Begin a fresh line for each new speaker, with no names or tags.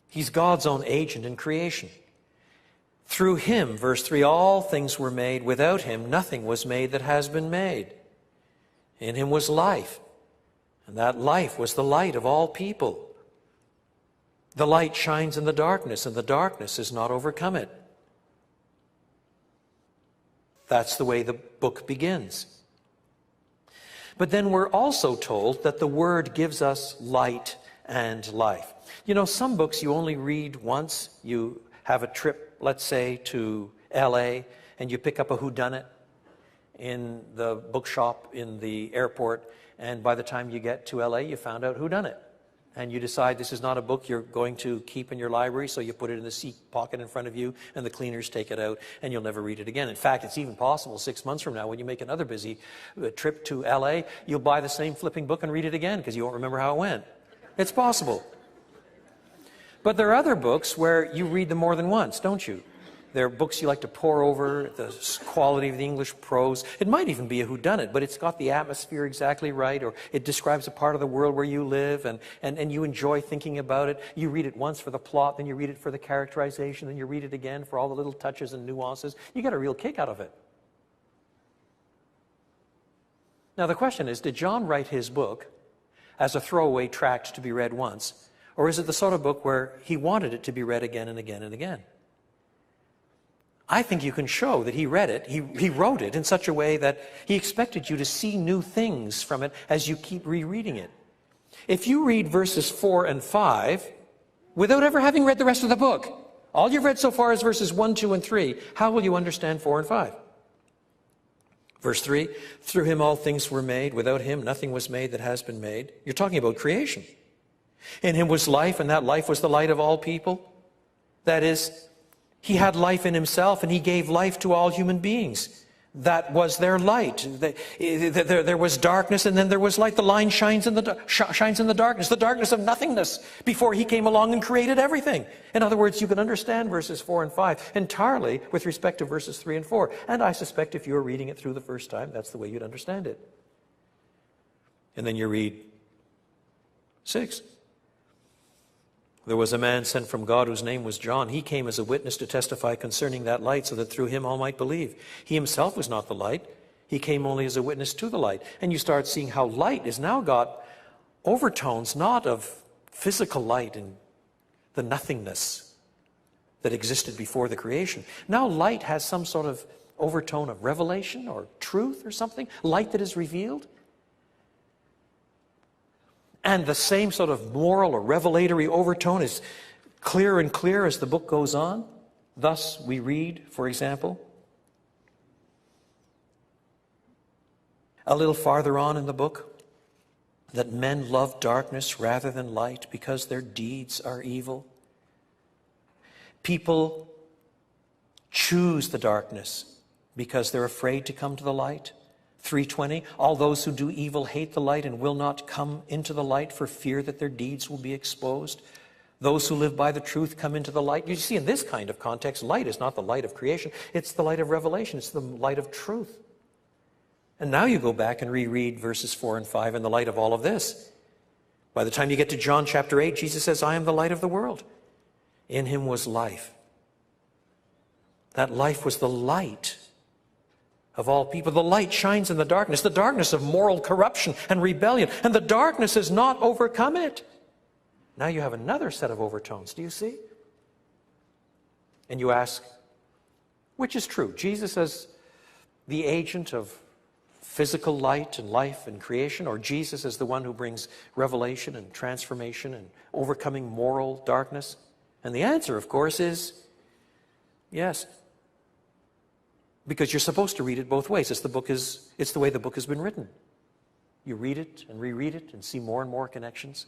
He's God's own agent in creation. Through him, verse 3, all things were made. Without him, nothing was made that has been made. In him was life, and that life was the light of all people. The light shines in the darkness, and the darkness has not overcome it. That's the way the book begins. But then we're also told that the Word gives us light and life. You know, some books you only read once. You have a trip, let's say, to L.A., and you pick up a whodunit in the bookshop in the airport, and by the time you get to L.A., you found out whodunit. And you decide this is not a book you're going to keep in your library, so you put it in the seat pocket in front of you, and the cleaners take it out, and you'll never read it again. In fact, it's even possible 6 months from now, when you make another busy trip to L.A., you'll buy the same flipping book and read it again, because you won't remember how it went. It's possible. But there are other books where you read them more than once, don't you? There are books you like to pore over, the quality of the English prose. It might even be a whodunit, but it's got the atmosphere exactly right, or it describes a part of the world where you live, and you enjoy thinking about it. You read it once for the plot, then you read it for the characterization, then you read it again for all the little touches and nuances. You get a real kick out of it. Now the question is, did John write his book as a throwaway tract to be read once, or is it the sort of book where he wanted it to be read again and again and again? I think you can show that he read it, he wrote it in such a way that he expected you to see new things from it as you keep rereading it. If you read verses 4 and 5 without ever having read the rest of the book, all you've read so far is verses 1, 2, and 3, how will you understand 4 and 5? Verse 3, through him all things were made. Without him nothing was made that has been made. You're talking about creation. In him was life, and that life was the light of all people. That is, he had life in himself, and he gave life to all human beings. That was their light. There was darkness, and then there was light. The line shines in the darkness of nothingness, before he came along and created everything. In other words, you can understand verses 4 and 5 entirely with respect to verses 3 and 4. And I suspect if you were reading it through the first time, that's the way you'd understand it. And then you read 6. There was a man sent from God whose name was John. He came as a witness to testify concerning that light, so that through him all might believe. He himself was not the light. He came only as a witness to the light. And you start seeing how light has now got overtones, not of physical light and the nothingness that existed before the creation. Now light has some sort of overtone of revelation or truth or something. Light that is revealed. And the same sort of moral or revelatory overtone is clearer and clearer as the book goes on. Thus we read, for example, a little farther on in the book, that men love darkness rather than light because their deeds are evil. People choose the darkness because they're afraid to come to the light. 3:20, all those who do evil hate the light and will not come into the light for fear that their deeds will be exposed. Those who live by the truth come into the light. You see, in this kind of context, light is not the light of creation. It's the light of revelation. It's the light of truth. And now you go back and reread verses 4 and 5 in the light of all of this. By the time you get to John chapter 8, Jesus says, I am the light of the world. In him was life. That life was the light of all people. The light shines in the darkness of moral corruption and rebellion, and the darkness has not overcome it. Now you have another set of overtones. Do you see? And you ask, which is true? Jesus as the agent of physical light and life and creation, or Jesus as the one who brings revelation and transformation and overcoming moral darkness? And the answer, of course, is yes. Because you're supposed to read it both ways. It's the way the book has been written. You read it and reread it and see more and more connections.